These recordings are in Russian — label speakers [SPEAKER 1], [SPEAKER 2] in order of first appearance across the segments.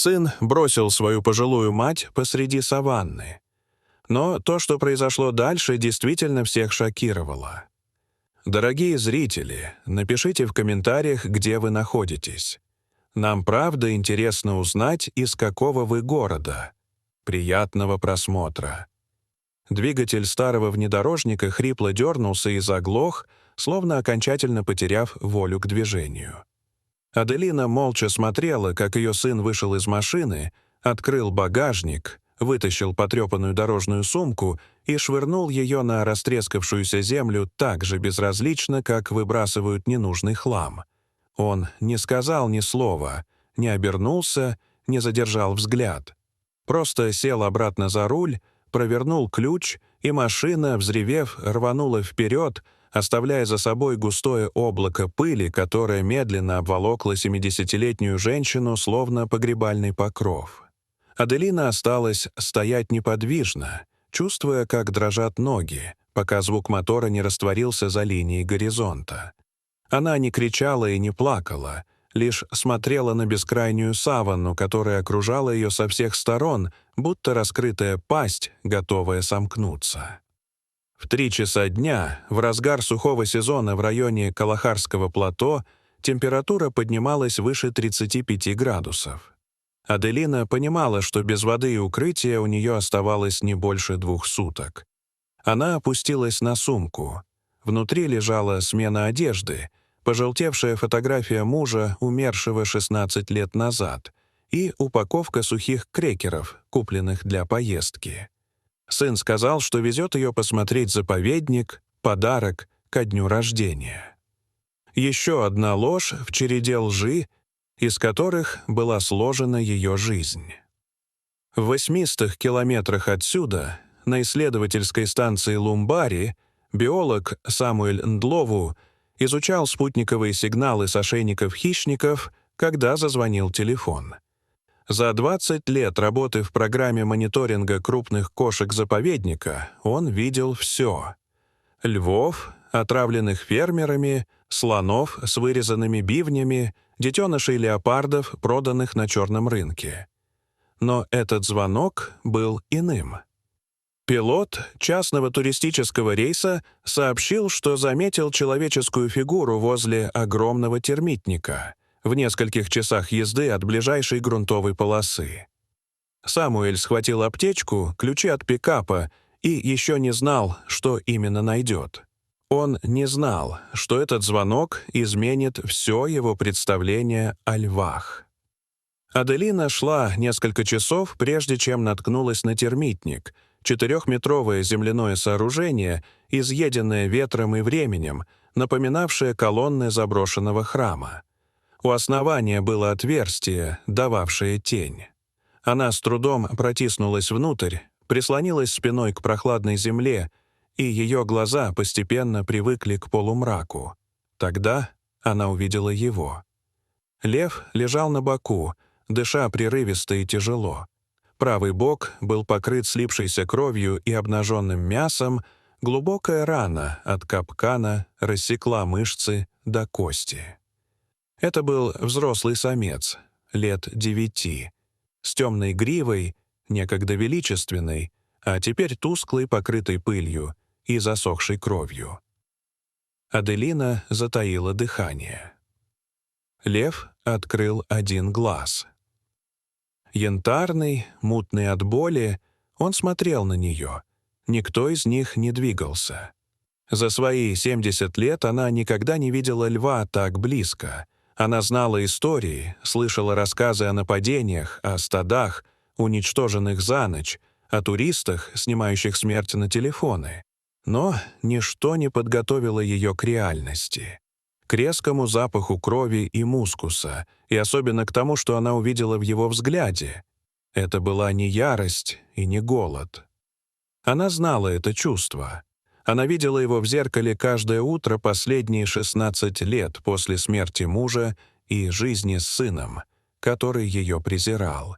[SPEAKER 1] Сын бросил свою пожилую мать посреди саванны. Но то, что произошло дальше, действительно всех шокировало. Дорогие зрители, напишите в комментариях, где вы находитесь. Нам правда интересно узнать, из какого вы города. Приятного просмотра. Двигатель старого внедорожника хрипло дернулся и заглох, словно окончательно потеряв волю к движению. Аделина молча смотрела, как ее сын вышел из машины, открыл багажник, вытащил потрепанную дорожную сумку и швырнул ее на растрескавшуюся землю так же безразлично, как выбрасывают ненужный хлам. Он не сказал ни слова, не обернулся, не задержал взгляд. Просто сел обратно за руль, провернул ключ, и машина, взревев, рванула вперед, оставляя за собой густое облако пыли, которое медленно обволокло 70-летнюю женщину, словно погребальный покров. Аделина осталась стоять неподвижно, чувствуя, как дрожат ноги, пока звук мотора не растворился за линией горизонта. Она не кричала и не плакала, лишь смотрела на бескрайнюю саванну, которая окружала ее со всех сторон, будто раскрытая пасть, готовая сомкнуться. В 3 часа дня, в разгар сухого сезона в районе Калахарского плато, температура поднималась выше 35 градусов. Аделина понимала, что без воды и укрытия у нее оставалось не больше 2 суток. Она опустилась на сумку. Внутри лежала смена одежды, пожелтевшая фотография мужа, умершего 16 лет назад, и упаковка сухих крекеров, купленных для поездки. Сын сказал, что везет ее посмотреть заповедник, подарок ко дню рождения. Еще одна ложь в череде лжи, из которых была сложена ее жизнь. В 800 километрах отсюда, на исследовательской станции Лумбари, биолог Самуэль Ндлову изучал спутниковые сигналы с ошейников хищников, когда зазвонил телефон. За 20 лет работы в программе мониторинга крупных кошек заповедника он видел все: львов, отравленных фермерами, слонов с вырезанными бивнями, детенышей леопардов, проданных на черном рынке. Но этот звонок был иным. Пилот частного туристического рейса сообщил, что заметил человеческую фигуру возле огромного термитника, в нескольких часах езды от ближайшей грунтовой полосы. Самуэль схватил аптечку, ключи от пикапа и еще не знал, что именно найдет. Он не знал, что этот звонок изменит все его представление о львах. Аделина шла несколько часов, прежде чем наткнулась на термитник, 4-метровое земляное сооружение, изъеденное ветром и временем, напоминавшее колонны заброшенного храма. У основания было отверстие, дававшее тень. Она с трудом протиснулась внутрь, прислонилась спиной к прохладной земле, и ее глаза постепенно привыкли к полумраку. Тогда она увидела его. Лев лежал на боку, дыша прерывисто и тяжело. Правый бок был покрыт слипшейся кровью и обнаженным мясом, глубокая рана от капкана рассекла мышцы до кости. Это был взрослый самец, лет 9, с темной гривой, некогда величественной, а теперь тусклой, покрытой пылью и засохшей кровью. Аделина затаила дыхание. Лев открыл один глаз. Янтарный, мутный от боли, он смотрел на нее. Никто из них не двигался. За свои 70 лет она никогда не видела льва так близко. Она знала истории, слышала рассказы о нападениях, о стадах, уничтоженных за ночь, о туристах, снимающих смерть на телефоны. Но ничто не подготовило ее к реальности, к резкому запаху крови и мускуса, и особенно к тому, что она увидела в его взгляде. Это была не ярость и не голод. Она знала это чувство. Она видела его в зеркале каждое утро последние 16 лет после смерти мужа и жизни с сыном, который ее презирал.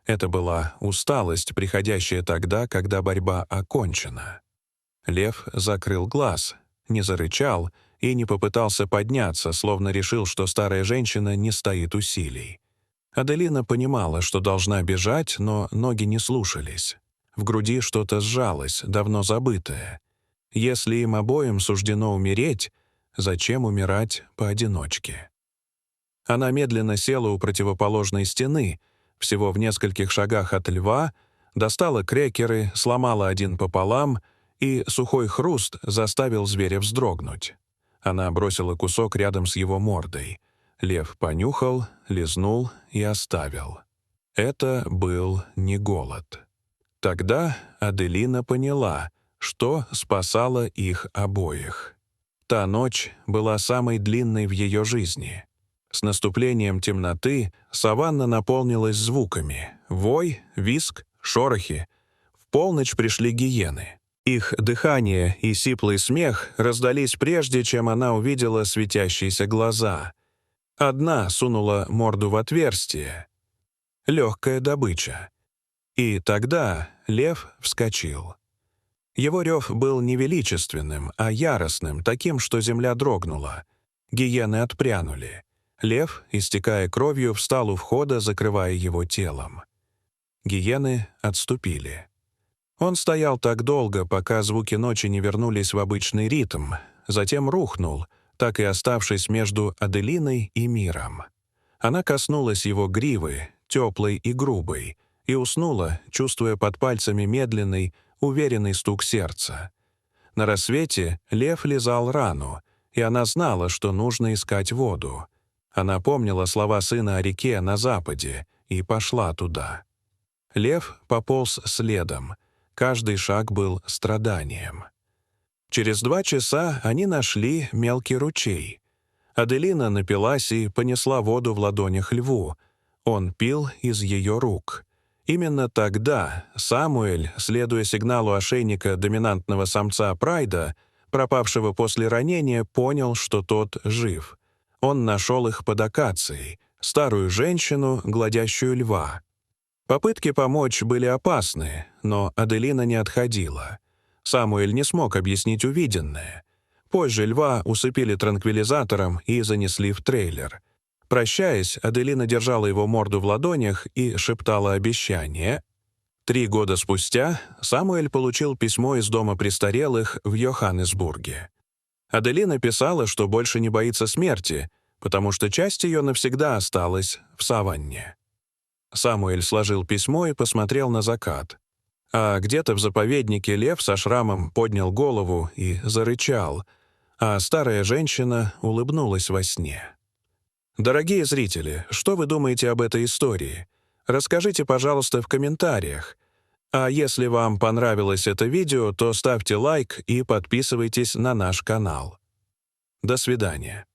[SPEAKER 1] Это была усталость, приходящая тогда, когда борьба окончена. Лев закрыл глаз, не зарычал и не попытался подняться, словно решил, что старая женщина не стоит усилий. Аделина понимала, что должна бежать, но ноги не слушались. В груди что-то сжалось, давно забытое. Если им обоим суждено умереть, зачем умирать поодиночке? Она медленно села у противоположной стены, всего в нескольких шагах от льва, достала крекеры, сломала один пополам, и сухой хруст заставил зверя вздрогнуть. Она бросила кусок рядом с его мордой. Лев понюхал, лизнул и оставил. Это был не голод. Тогда Аделина поняла, что спасало их обоих. Та ночь была самой длинной в ее жизни. С наступлением темноты саванна наполнилась звуками: вой, визг, шорохи. В полночь пришли гиены. Их дыхание и сиплый смех раздались прежде, чем она увидела светящиеся глаза. Одна сунула морду в отверстие. Легкая добыча. И тогда лев вскочил. Его рев был не величественным, а яростным, таким, что земля дрогнула. Гиены отпрянули. Лев, истекая кровью, встал у входа, закрывая его телом. Гиены отступили. Он стоял так долго, пока звуки ночи не вернулись в обычный ритм, затем рухнул, так и оставшись между Аделиной и миром. Она коснулась его гривы, теплой и грубой, и уснула, чувствуя под пальцами медленный, уверенный стук сердца. На рассвете лев лизал рану, и она знала, что нужно искать воду. Она помнила слова сына о реке на западе и пошла туда. Лев пополз следом. Каждый шаг был страданием. Через 2 часа они нашли мелкий ручей. Аделина напилась и понесла воду в ладонях льву. Он пил из ее рук. Именно тогда Самуэль, следуя сигналу ошейника доминантного самца Прайда, пропавшего после ранения, понял, что тот жив. Он нашел их под акацией, старую женщину, гладящую льва. Попытки помочь были опасны, но Аделина не отходила. Самуэль не смог объяснить увиденное. Позже льва усыпили транквилизатором и занесли в трейлер. Прощаясь, Аделина держала его морду в ладонях и шептала обещание. 3 года спустя Самуэль получил письмо из дома престарелых в Йоханнесбурге. Аделина писала, что больше не боится смерти, потому что часть ее навсегда осталась в саванне. Самуэль сложил письмо и посмотрел на закат. А где-то в заповеднике лев со шрамом поднял голову и зарычал, а старая женщина улыбнулась во сне. Дорогие зрители, что вы думаете об этой истории? Расскажите, пожалуйста, в комментариях. А если вам понравилось это видео, то ставьте лайк и подписывайтесь на наш канал. До свидания.